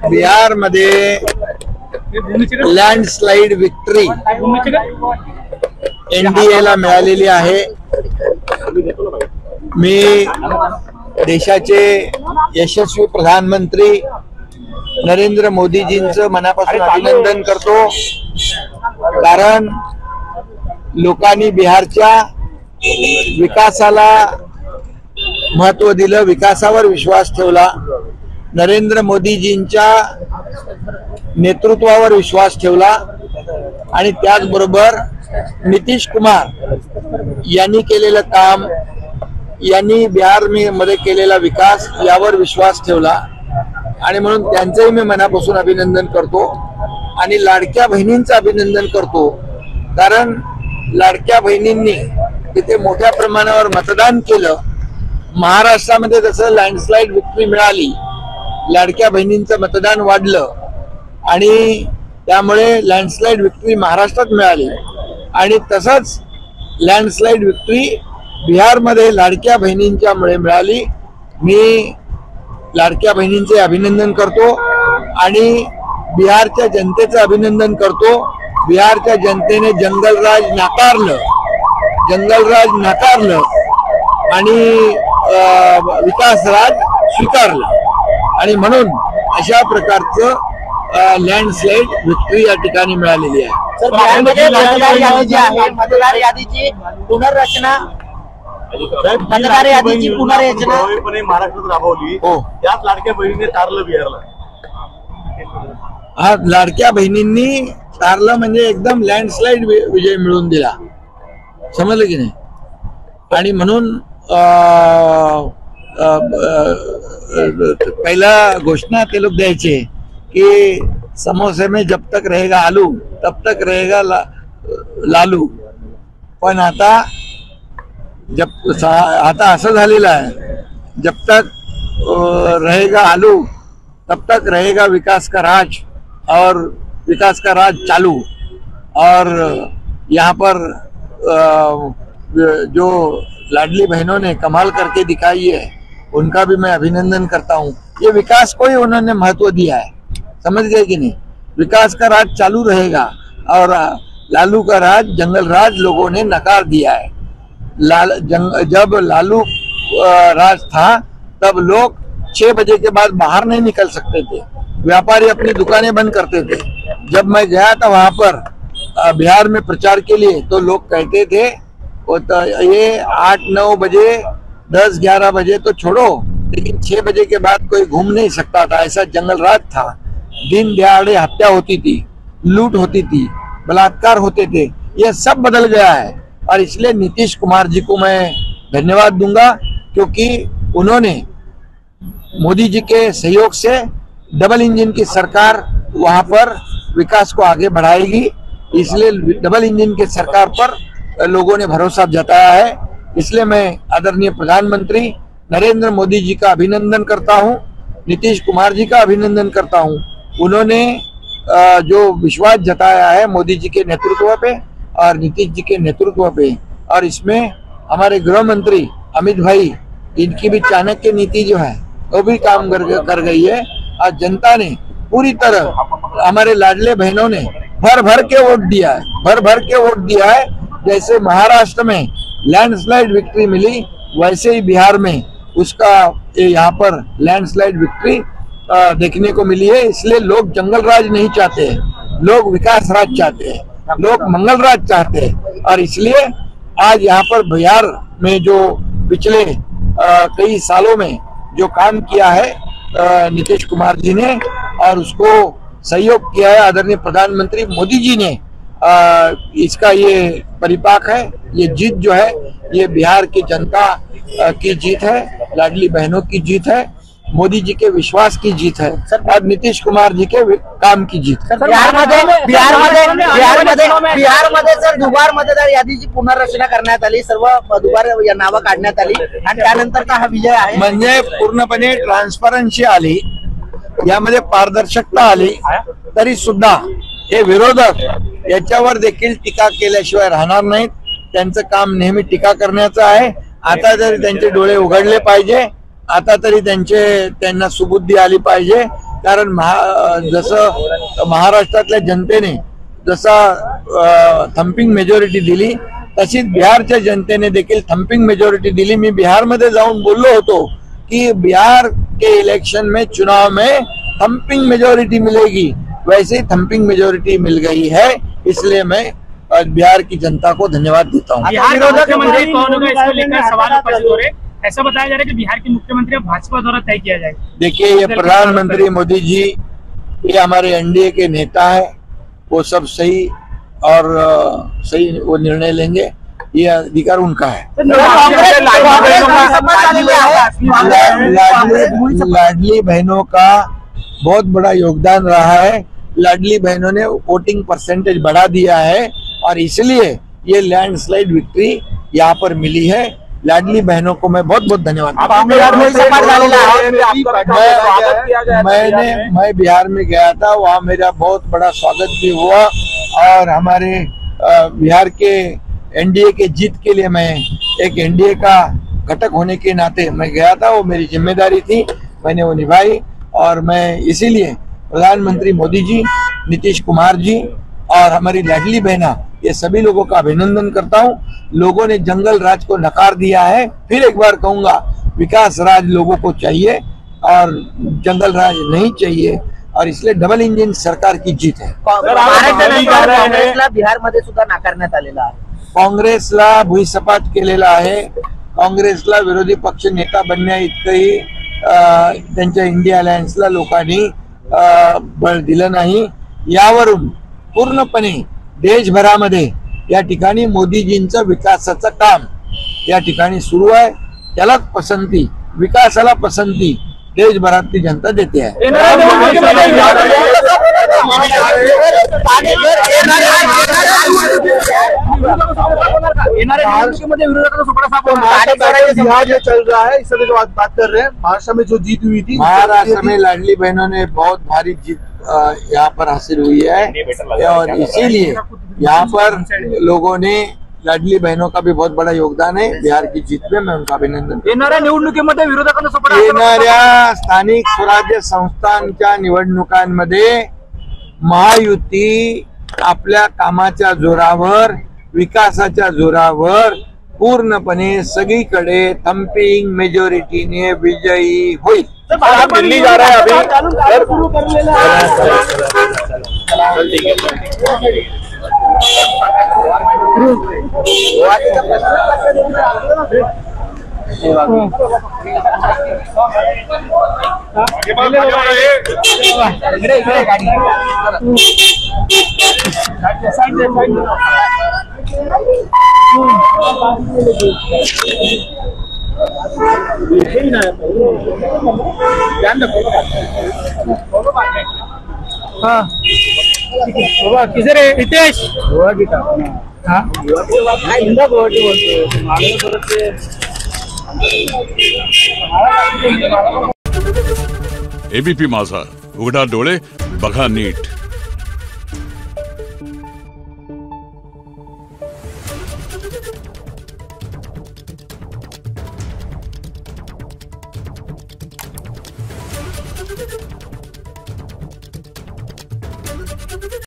बिहारमध्ये landslide victory एनडीएला मिळालेली आहे। मी देशाचे यशस्वी प्रधानमंत्री नरेंद्र मोदीजींचं मनापासून अभिनंदन करतो, कारण लोकांनी बिहारच्या विकासाला महत्त्व दिलं, विकासावर विश्वास ठेवला, नरेंद्र मोदीजींच्या नेतृत्वावर विश्वास ठेवला आणि त्याचबरोबर नितीश कुमार यांनी केलेलं काम, यांनी बिहार मध्ये केलेला विकास यावर विश्वास ठेवला आणि म्हणून त्यांचंही मी मनापासून अभिनंदन करतो आणि लाडक्या बहिणींचं अभिनंदन करतो, कारण लाडक्या बहिणींनी तिथे मोठ्या प्रमाणावर मतदान केलं। महाराष्ट्रामध्ये जसं लँडस्लाइड विक्ट्री मिळाली, लाडक्या बहिणींचं मतदान वाढलं आणि त्यामुळे लँडस्लाइड विक्ट्री महाराष्ट्रात मिळाली आणि तसंच लँडस्लाइड विक्ट्री बिहारमध्ये लाडक्या बहिणींच्यामुळे मिळाली। मी लाडक्या बहिणींचे अभिनंदन करतो आणि बिहारच्या जनतेचं अभिनंदन करतो। बिहारच्या जनतेने जंगलराज नाकारलं आणि विकासराज स्वीकारलं आणि म्हणून अशा प्रकारचं लँडस्लाइड विक्ट्री या ठिकाणी मिळालेली आहे। मतदार यादीची पुनर्रचना महाराष्ट्रात राबवली, त्याच लाडक्या बहिणीने तारलं बिहारला। हा, लाडक्या बहिणींनी तारलं म्हणजे एकदम लँडस्लाइड विजय मिळवून दिला, समजलं की नाही। आणि म्हणून पहिला घोषणा ते लोग द्यायचे कि समोसे में जब तक रहेगा आलू तब तक रहेगा लालू, पण आता असं झालेलं आहे, जब तक रहेगा आलू तब तक रहेगा विकास का राज और विकास का राज चालू। और यहाँ पर जो लाडली बहनों ने कमाल करके दिखाई है, उनका भी मैं अभिनंदन करता हूँ। ये विकास को ही उन्होंने महत्व दिया है, समझ गए कि नहीं। विकास का राज चालू रहेगा और लालू का राज, जंगल राज लोगों ने नकार दिया है। जब लालू राज था तब लोग 6 बजे के बाद बाहर नहीं निकल सकते थे, व्यापारी अपनी दुकानें बंद करते थे। जब मैं गया था वहां पर बिहार में प्रचार के लिए, तो लोग कहते थे ये 8-9 बजे 10-11 बजे तो छोड़ो, लेकिन 6 बजे के बाद कोई घूम नहीं सकता था, ऐसा जंगल राज था। दिन दहाड़े हत्या होती थी, लूट होती थी, बलात्कार होते थे, ये सब बदल गया है। और इसलिए नीतीश कुमार जी को मैं धन्यवाद दूंगा, क्योंकि उन्होंने मोदी जी के सहयोग से डबल इंजन की सरकार वहां पर विकास को आगे बढ़ाएगी, इसलिए डबल इंजन की सरकार पर लोगों ने भरोसा जताया है। इसलिए मैं आदरणीय प्रधानमंत्री नरेंद्र मोदी जी का अभिनंदन करता हूं, नीतीश कुमार जी का अभिनंदन करता हूं। उन्होंने जो विश्वास जताया है मोदी जी के नेतृत्व पे और नीतीश जी के नेतृत्व पे, और इसमें हमारे गृह मंत्री अमित भाई, इनकी भी चाणक्य नीति जो है वो भी काम कर गई है। और जनता ने पूरी तरह, हमारे लाडले बहनों ने भर भर के वोट दिया है। जैसे महाराष्ट्र में लैंडस्लाइड विक्ट्री मिली, वैसे ही बिहार में उसका यहाँ पर लैंडस्लाइड विक्ट्री देखने को मिली है। इसलिए लोग जंगल राज नहीं चाहते, लोग विकास राज चाहते हैं, लोग मंगल राज चाहते हैं। और इसलिए आज यहाँ पर बिहार में जो पिछले कई सालों में जो काम किया है नीतीश कुमार जी ने, और उसको सहयोग किया है आदरणीय प्रधानमंत्री मोदी जी ने, इसका ये परिपाक है। ये जीत जो है ये बिहार की जनता की जीत है, लाडली बहनों की जीत है, मोदी जी के विश्वास की जीत है और नीतीश कुमार जी के काम की जीत है। बिहारमध्ये सर दुबार मतदार यादीची पुनर्रचना करण्यात आली, सर्व दुबार नावं काढण्यात आली आणि त्यानंतर हा विजय आहे। म्हणजे पूर्णपणे ट्रान्सपरन्सी आली, यामध्ये पारदर्शकता आली, तरी सुद्धा हे विरोधक याच्यावर देखील टीका केल्याशिवाय राहणार नाहीत। त्यांचं काम नेहमी टीका करण्याचं आहे। आता जर त्यांचे डोळे उघडले पाहिजे आता तरी त्यांना सुबुद्धी आली पाहिजे. कारण जसं महाराष्ट्रातल्या जनतेने जसा थम्पिंग मेजॉरिटी दिली तशीच बिहारच्या जनतेने देखील थम्पिंग मेजॉरिटी दिली. मी बिहारमध्ये जाऊन बोललो होतो कि बिहार के इलेक्शन में चुनाव में थम्पिंग मेजॉरिटी मिलेगी. वैसे ही थम्पिंग मेजॉरिटी मिल गई है. इसलिए मैं बिहार की जनता को धन्यवाद देता हूँ. मुख्यमंत्री कौन होगा इसको लेकर सवाल उपस्थित हो रहे हैं. ऐसा बताया जा रहा है कि बिहार के मुख्यमंत्री अब भाजपा द्वारा तय किया जाएगा. देखिए, ये प्रधानमंत्री मोदी जी ये हमारे एनडीए के नेता है. वो सब सही और सही वो निर्णय लेंगे. ये अधिकार उनका है. लाडली बहनों का बहुत बड़ा योगदान रहा है. लाडली बहनों ने वोटिंग परसेंटेज बढ़ा दिया है और इसलिए ये लैंडस्लाइड विक्ट्री यहाँ पर मिली है. लाडली बहनों को मैं बहुत बहुत धन्यवाद. मैं बिहार में गया था, वहाँ मेरा बहुत बड़ा स्वागत भी हुआ और हमारे बिहार के एनडीए के जीत के लिए मैं एक एनडीए का घटक होने के नाते मैं गया था. वो मेरी जिम्मेदारी थी, मैंने वो निभाई और मैं इसीलिए प्रधानमंत्री मोदी जी, नीतीश कुमार जी और हमारी लाडली बहना ये सभी लोगों का अभिनंदन करता हूँ. लोगों ने जंगल राज को नकार दिया है. फिर एक बार कहूंगा, विकास राज लोगों को चाहिए और जंगल राज नहीं चाहिए और इसलिए डबल इंजिन सरकार की जीत है. काँग्रेसला बिहारमध्ये सुद्धा नाकारण्यात आलेला आहे. काँग्रेसला भुईसपाट केलेला आहे. काँग्रेसला विरोधी पक्ष नेता बनण्या इतकंही त्यांच्या इंडिया अलायन्सला लोकांनी बळ दिलं नाही. यावरून पूर्णपणे देशभरामध्ये या ठिकाणी मोदीजींचं विकासाचं काम या ठिकाणी सुरू आहे. त्याला पसंती, विकासाला पसंती देशभरातली जनता देते आहे. बिहार चल रहा है, इस तरह की बात कर रहे हैं. महाराष्ट्र में जो जीत हुई थी, महाराष्ट्र में लाडली बहनों ने बहुत भारी जीत यहाँ पर हासिल हुई है और इसीलिए यहाँ पर लोगों ने लाडली बहनों का भी बहुत बड़ा योगदान है बिहार की जीत में. मैं उनका अभिनंदन. येणाऱ्या निवडणुकीमध्ये विरोधकांना येणाऱ्या स्थानिक स्वराज्य संस्थांच्या निवडणुकांमध्ये महायुती आपल्या कामाच्या जोरावर, विकासाच्या जोरावर पूर्णपणे सगळीकडे थम्पिंग मेजॉरिटीने विजयी होईल. दिल्ली जा रहा है अभी. किसे रे हितेश एबीपी माझा, उघडा डोळे बघा नीट.